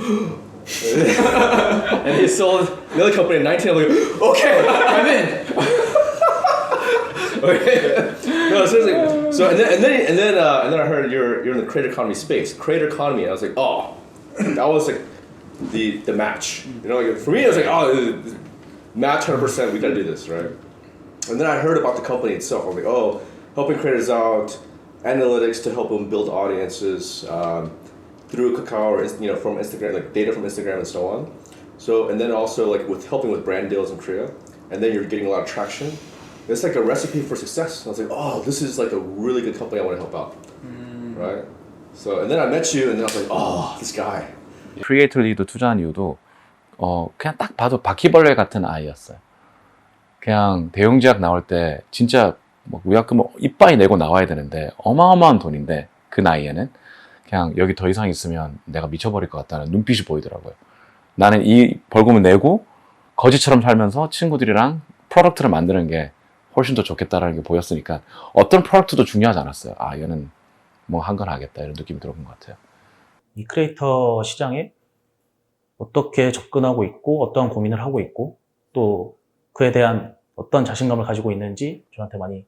and he sold another company at 19. I'm like, okay, I'm in. Okay. No, seriously. So and then I heard you're in the creator economy space, creator economy. And I was like, oh, that was like the match. You know, like for me, it was like, oh, match 100%. We gotta do this, right? And then I heard about the company itself. I was like, oh, helping creators out, analytics to help them build audiences through Kakao or from Instagram, like data from Instagram and so on. So and then also like with helping with brand deals in Korea, and then you're getting a lot of traction. It's like a recipe for success. I was like, oh, this is like a really good company I want to help out, right? So and then I met you, and then I was like, oh, this guy. 크리에이터리도 투자한 이유도 그냥 딱 봐도 바퀴벌레 같은 아이였어요. 그냥 대형제약 나올 때 진짜 뭐 위약금 이빠이 내고 나와야 되는데 어마어마한 돈인데 그 나이에는 그냥 여기 더 이상 있으면 내가 미쳐버릴 것 같다는 눈빛이 보이더라고요. 나는 이 벌금을 내고 거지처럼 살면서 친구들이랑 프로덕트를 만드는 게 훨씬 더 좋겠다라는 게 보였으니까 어떤 프로덕트도 중요하지 않았어요. 아, 얘는 뭐 한 건 하겠다 이런 느낌이 들어본 것 같아요. 이 크리에이터 시장에 어떻게 접근하고 있고 어떠한 고민을 하고 있고 또 그에 대한 어떤 자신감을 가지고 있는지 저한테 많이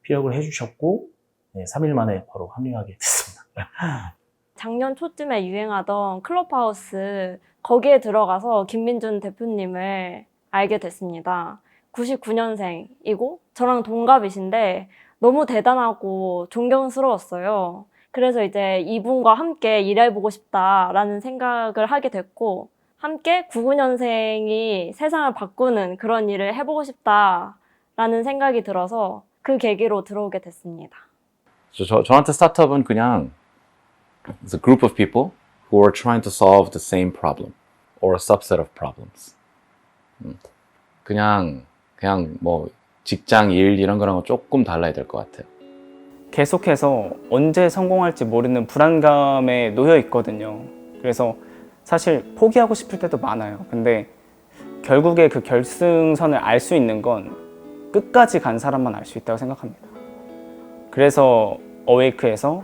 피력을 해주셨고 3일 만에 바로 합류하게 됐습니다. 작년 초쯤에 유행하던 클럽하우스 거기에 들어가서 김민준 대표님을 알게 됐습니다. 99년생이고 저랑 동갑이신데 너무 대단하고 존경스러웠어요. 그래서 이제 이분과 함께 일해보고 싶다라는 생각을 하게 됐고 함께 99년생이 세상을 바꾸는 그런 일을 해보고 싶다라는 생각이 들어서 그 계기로 들어오게 됐습니다. 저한테 스타트업은 그냥 it's a group of people who are trying to solve the same problem or a subset of problems. 그냥 뭐 직장 일 이런 거랑은 조금 달라야 될 것 같아요. 계속해서 언제 성공할지 모르는 불안감에 놓여 있거든요. 그래서 사실 포기하고 싶을 때도 많아요. 근데 결국에 그 결승선을 알 수 있는 건 끝까지 간 사람만 알 수 있다고 생각합니다. 그래서 어웨이크에서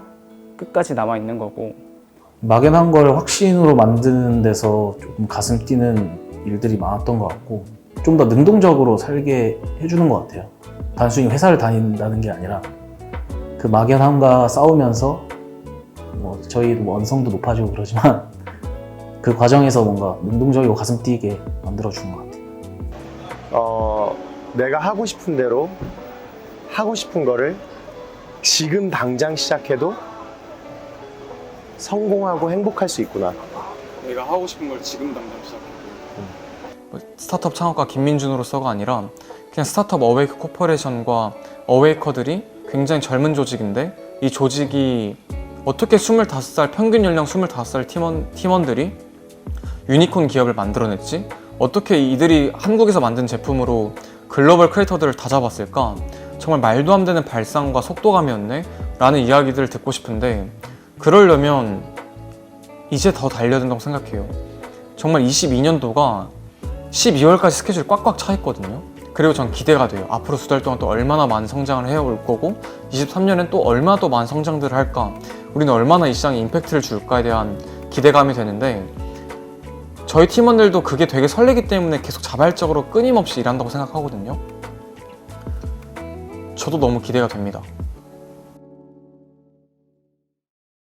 끝까지 남아 있는 거고 막연한 걸 확신으로 만드는 데서 조금 가슴 뛰는 일들이 많았던 것 같고 좀 더 능동적으로 살게 해주는 것 같아요. 단순히 회사를 다닌다는 게 아니라 그 막연함과 싸우면서 뭐 저희도 원성도 높아지고 그러지만 그 과정에서 뭔가 능동적이고 가슴 뛰게 만들어주는 것 같아요. 내가 하고 싶은 대로 하고 싶은 거를 지금 당장 시작해도 성공하고 행복할 수 있구나. 내가 하고 싶은 걸 지금 당장 시작해도 스타트업 창업가 김민준으로서가 아니라 그냥 스타트업 어웨이크 코퍼레이션과 어웨이커들이 굉장히 젊은 조직인데 이 조직이 어떻게 25살 평균 연령 25살 팀원들이 유니콘 기업을 만들어냈지? 어떻게 이들이 한국에서 만든 제품으로 글로벌 크리에이터들을 다 잡았을까? 정말 말도 안 되는 발상과 속도감이었네? 라는 이야기들을 듣고 싶은데 그러려면 이제 더 달려야 된다고 생각해요. 정말 22년도가 12월까지 스케줄이 꽉꽉 차 있거든요. 그리고 전 기대가 돼요. 앞으로 2달 동안 또 얼마나 많은 성장을 해올 거고 23년엔 또 얼마나 더 많은 성장들을 할까, 우리는 얼마나 이 시장에 임팩트를 줄까에 대한 기대감이 되는데 저희 팀원들도 그게 되게 설레기 때문에 계속 자발적으로 끊임없이 일한다고 생각하거든요. 저도 너무 기대가 됩니다.